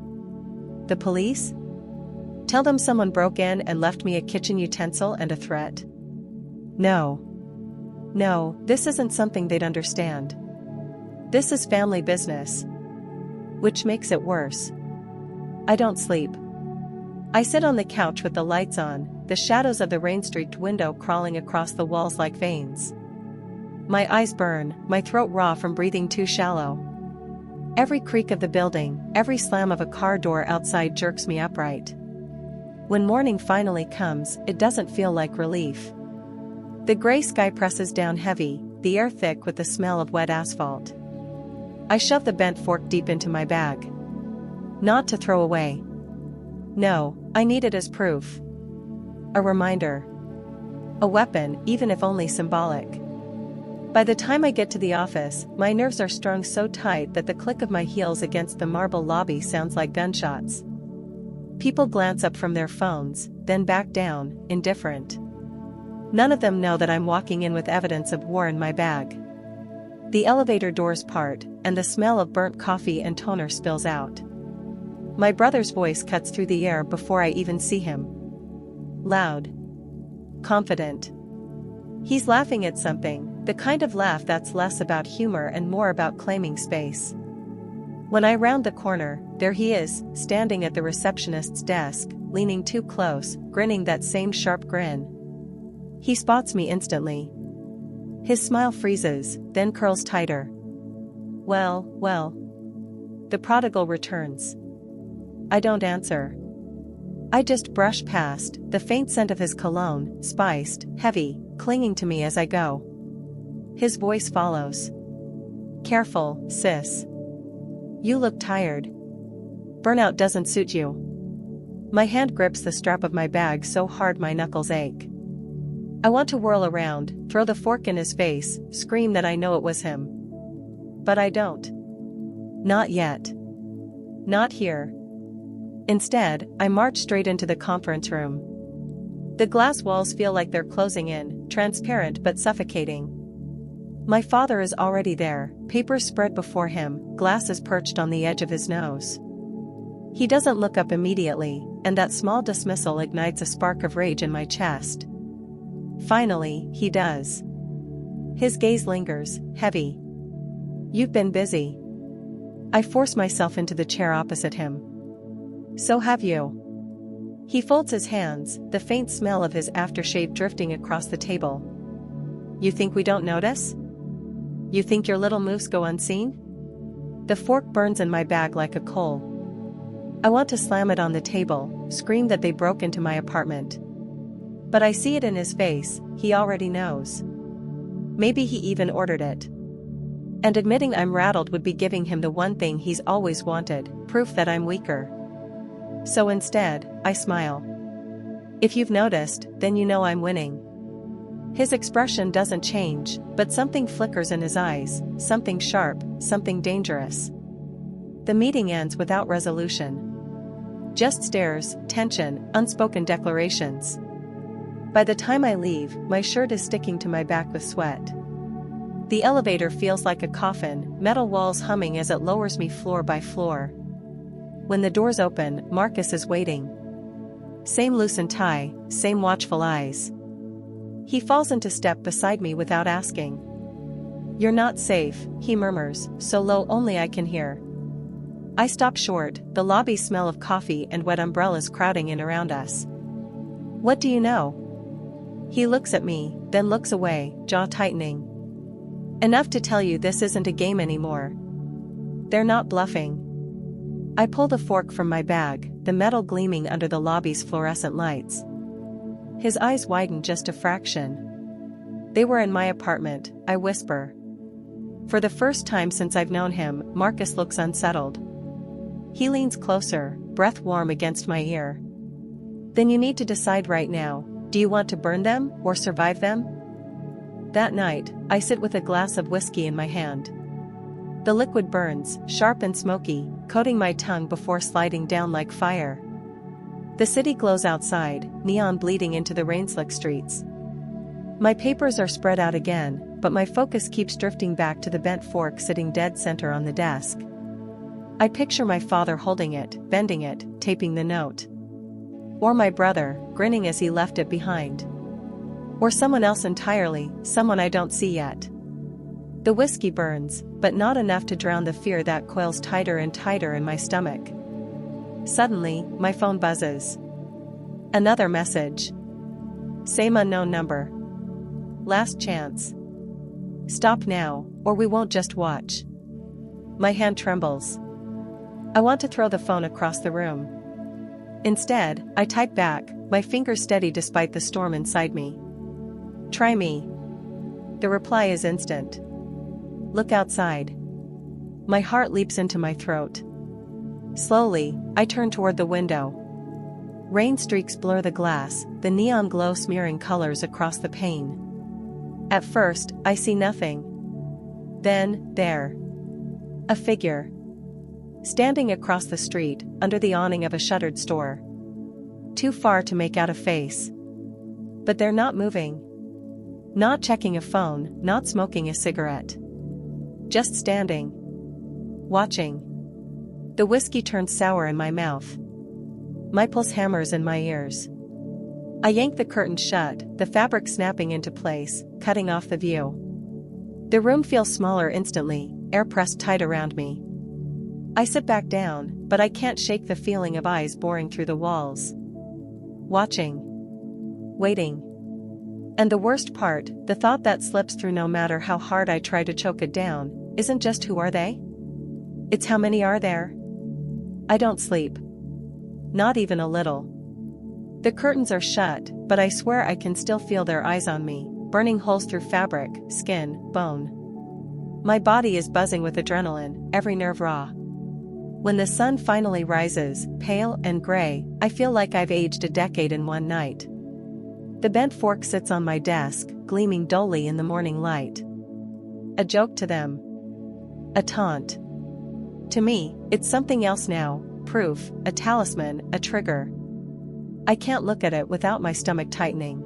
The police? Tell them someone broke in and left me a kitchen utensil and a threat? No. No, this isn't something they'd understand. This is family business. Which makes it worse. I don't sleep. I sit on the couch with the lights on, the shadows of the rain-streaked window crawling across the walls like veins. My eyes burn, my throat raw from breathing too shallow. Every creak of the building, every slam of a car door outside jerks me upright. When morning finally comes, it doesn't feel like relief. The gray sky presses down heavy, the air thick with the smell of wet asphalt. I shove the bent fork deep into my bag. Not to throw away. No, I need it as proof. A reminder. A weapon, even if only symbolic. By the time I get to the office, my nerves are strung so tight that the click of my heels against the marble lobby sounds like gunshots. People glance up from their phones, then back down, indifferent. None of them know that I'm walking in with evidence of war in my bag. The elevator doors part, and the smell of burnt coffee and toner spills out. My brother's voice cuts through the air before I even see him. Loud. Confident. He's laughing at something, the kind of laugh that's less about humor and more about claiming space. When I round the corner, there he is, standing at the receptionist's desk, leaning too close, grinning that same sharp grin. He spots me instantly. His smile freezes, then curls tighter. Well. The prodigal returns. I don't answer. I just brush past, the faint scent of his cologne, spiced, heavy, clinging to me as I go. His voice follows. Careful, sis. You look tired. Burnout doesn't suit you. My hand grips the strap of my bag so hard my knuckles ache. I want to whirl around, throw the fork in his face, scream that I know it was him. But I don't. Not yet. Not here. Instead, I march straight into the conference room. The glass walls feel like they're closing in, transparent but suffocating. My father is already there, papers spread before him, glasses perched on the edge of his nose. He doesn't look up immediately, and that small dismissal ignites a spark of rage in my chest. Finally, he does. His gaze lingers, heavy. You've been busy. I force myself into the chair opposite him. So have you. He folds his hands, the faint smell of his aftershave drifting across the table. You think we don't notice? You think your little moves go unseen? The fork burns in my bag like a coal. I want to slam it on the table, scream that they broke into my apartment. But I see it in his face, he already knows. Maybe he even ordered it. And admitting I'm rattled would be giving him the one thing he's always wanted, proof that I'm weaker. So instead, I smile. If you've noticed, then you know I'm winning. His expression doesn't change, but something flickers in his eyes, something sharp, something dangerous. The meeting ends without resolution. Just stares, tension, unspoken declarations. By the time I leave, my shirt is sticking to my back with sweat. The elevator feels like a coffin, metal walls humming as it lowers me floor by floor. When the doors open, Marcus is waiting. Same loosened tie, same watchful eyes. He falls into step beside me without asking. You're not safe, he murmurs, so low only I can hear. I stop short, the lobby smell of coffee and wet umbrellas crowding in around us. What do you know? He looks at me, then looks away, jaw tightening. Enough to tell you this isn't a game anymore. They're not bluffing. I pull the fork from my bag, the metal gleaming under the lobby's fluorescent lights. His eyes widen just a fraction. They were in my apartment, I whisper. For the first time since I've known him, Marcus looks unsettled. He leans closer, breath warm against my ear. Then you need to decide right now, do you want to burn them or survive them? That night, I sit with a glass of whiskey in my hand. The liquid burns, sharp and smoky, coating my tongue before sliding down like fire. The city glows outside, neon bleeding into the rain-slick streets. My papers are spread out again, but my focus keeps drifting back to the bent fork sitting dead center on the desk. I picture my father holding it, bending it, taping the note. Or my brother, grinning as he left it behind. Or someone else entirely, someone I don't see yet. The whiskey burns, but not enough to drown the fear that coils tighter and tighter in my stomach. Suddenly, my phone buzzes. Another message. Same unknown number. Last chance. Stop now, or we won't just watch. My hand trembles. I want to throw the phone across the room. Instead, I type back, my fingers steady despite the storm inside me. Try me. The reply is instant. Look outside. My heart leaps into my throat. Slowly, I turn toward the window. Rain streaks blur the glass, the neon glow smearing colors across the pane. At first, I see nothing. Then, there. A figure. Standing across the street, under the awning of a shuttered store. Too far to make out a face. But they're not moving. Not checking a phone, not smoking a cigarette. Just standing. Watching. The whiskey turns sour in my mouth. My pulse hammers in my ears. I yank the curtain shut, the fabric snapping into place, cutting off the view. The room feels smaller instantly, air pressed tight around me. I sit back down, but I can't shake the feeling of eyes boring through the walls. Watching. Waiting. And the worst part, the thought that slips through no matter how hard I try to choke it down, isn't just who are they? It's how many are there? I don't sleep. Not even a little. The curtains are shut, but I swear I can still feel their eyes on me, burning holes through fabric, skin, bone. My body is buzzing with adrenaline, every nerve raw. When the sun finally rises, pale and gray, I feel like I've aged a decade in one night. The bent fork sits on my desk, gleaming dully in the morning light. A joke to them. A taunt. To me, it's something else now, proof, a talisman, a trigger. I can't look at it without my stomach tightening.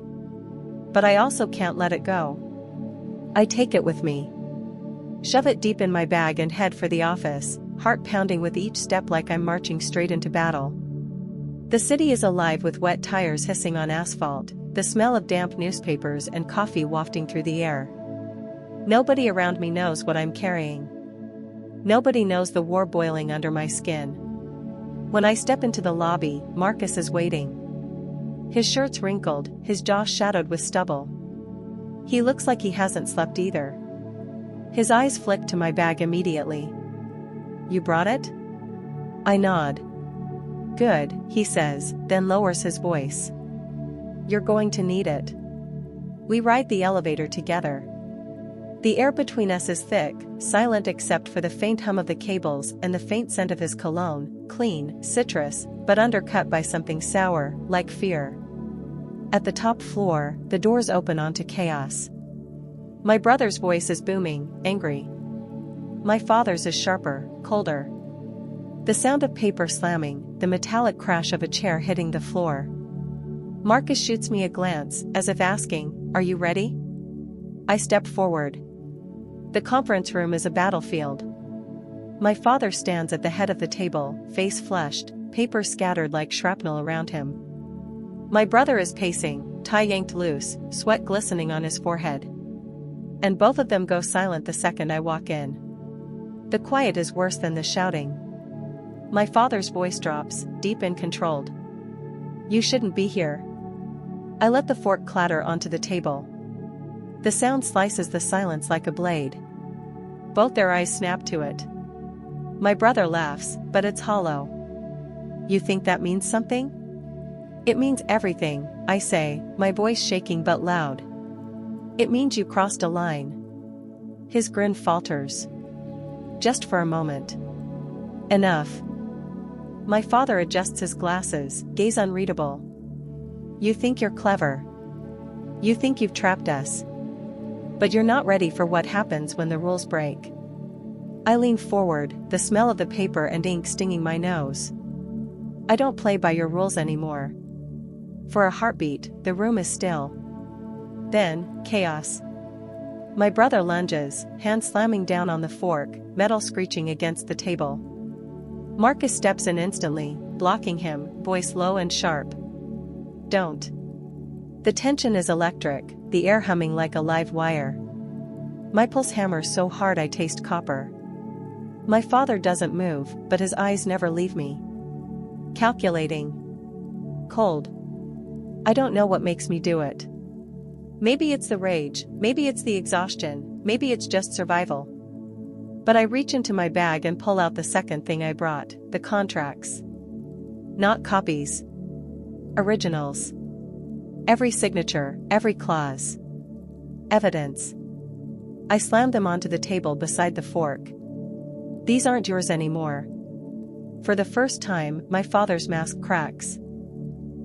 But I also can't let it go. I take it with me. Shove it deep in my bag and head for the office, heart pounding with each step like I'm marching straight into battle. The city is alive with wet tires hissing on asphalt, the smell of damp newspapers and coffee wafting through the air. Nobody around me knows what I'm carrying. Nobody knows the war boiling under my skin. When I step into the lobby, Marcus is waiting. His shirt's wrinkled, his jaw shadowed with stubble. He looks like he hasn't slept either. His eyes flick to my bag immediately. "You brought it?" I nod. "Good," he says, then lowers his voice. "You're going to need it." We ride the elevator together. The air between us is thick, silent except for the faint hum of the cables and the faint scent of his cologne, clean, citrus, but undercut by something sour, like fear. At the top floor, the doors open onto chaos. My brother's voice is booming, angry. My father's is sharper, colder. The sound of paper slamming, the metallic crash of a chair hitting the floor. Marcus shoots me a glance, as if asking, "Are you ready?" I step forward. The conference room is a battlefield. My father stands at the head of the table, face flushed, paper scattered like shrapnel around him. My brother is pacing, tie yanked loose, sweat glistening on his forehead. And both of them go silent the second I walk in. The quiet is worse than the shouting. My father's voice drops, deep and controlled. "You shouldn't be here." I let the fork clatter onto the table. The sound slices the silence like a blade. Both their eyes snap to it. My brother laughs, but it's hollow. "You think that means something?" "It means everything," I say, my voice shaking but loud. "It means you crossed a line." His grin falters. Just for a moment. "Enough." My father adjusts his glasses, gaze unreadable. "You think you're clever. You think you've trapped us. But you're not ready for what happens when the rules break." I lean forward, the smell of the paper and ink stinging my nose. "I don't play by your rules anymore." For a heartbeat, the room is still. Then, chaos. My brother lunges, hand slamming down on the fork, metal screeching against the table. Marcus steps in instantly, blocking him, voice low and sharp. "Don't." The tension is electric, the air humming like a live wire. My pulse hammers so hard I taste copper. My father doesn't move, but his eyes never leave me. Calculating. Cold. I don't know what makes me do it. Maybe it's the rage, maybe it's the exhaustion, maybe it's just survival. But I reach into my bag and pull out the second thing I brought, the contracts. Not copies. Originals. Every signature, every clause. Evidence. I slammed them onto the table beside the fork. "These aren't yours anymore." For the first time, my father's mask cracks.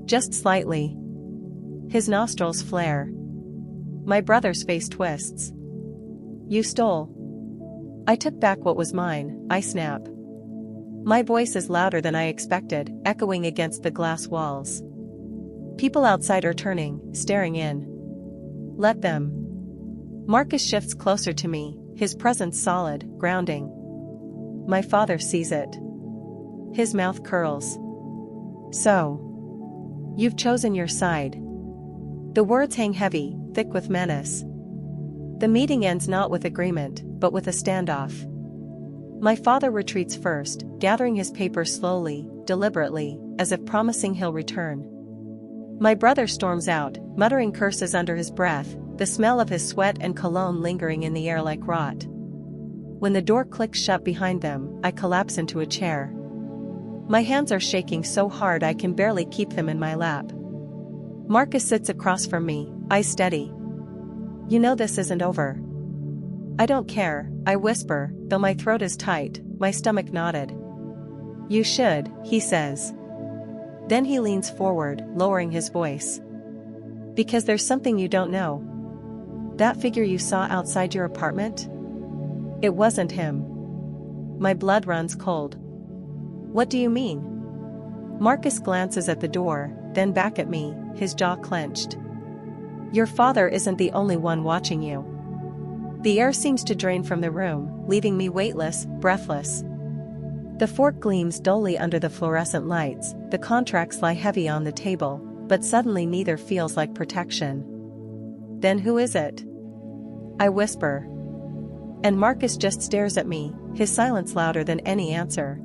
Just slightly. His nostrils flare. My brother's face twists. You stole. I took back what was mine, I snap. My voice is louder than I expected, echoing against the glass walls. People outside are turning, staring in. Let them. Marcus shifts closer to me, his presence solid, grounding. My father sees it. His mouth curls. So. You've chosen your side. The words hang heavy, thick with menace. The meeting ends not with agreement, but with a standoff. My father retreats first, gathering his papers slowly, deliberately, as if promising he'll return. My brother storms out, muttering curses under his breath, the smell of his sweat and cologne lingering in the air like rot. When the door clicks shut behind them, I collapse into a chair. My hands are shaking so hard I can barely keep them in my lap. Marcus sits across from me, eyes steady. You know this isn't over. I don't care, I whisper, though my throat is tight, my stomach knotted. You should, he says. Then he leans forward, lowering his voice. Because there's something you don't know. That figure you saw outside your apartment? It wasn't him. My blood runs cold. What do you mean? Marcus glances at the door, then back at me, his jaw clenched. Your father isn't the only one watching you. The air seems to drain from the room, leaving me weightless, breathless. The fork gleams dully under the fluorescent lights, the contracts lie heavy on the table, but suddenly neither feels like protection. Then who is it? I whisper. And Marcus just stares at me, his silence louder than any answer.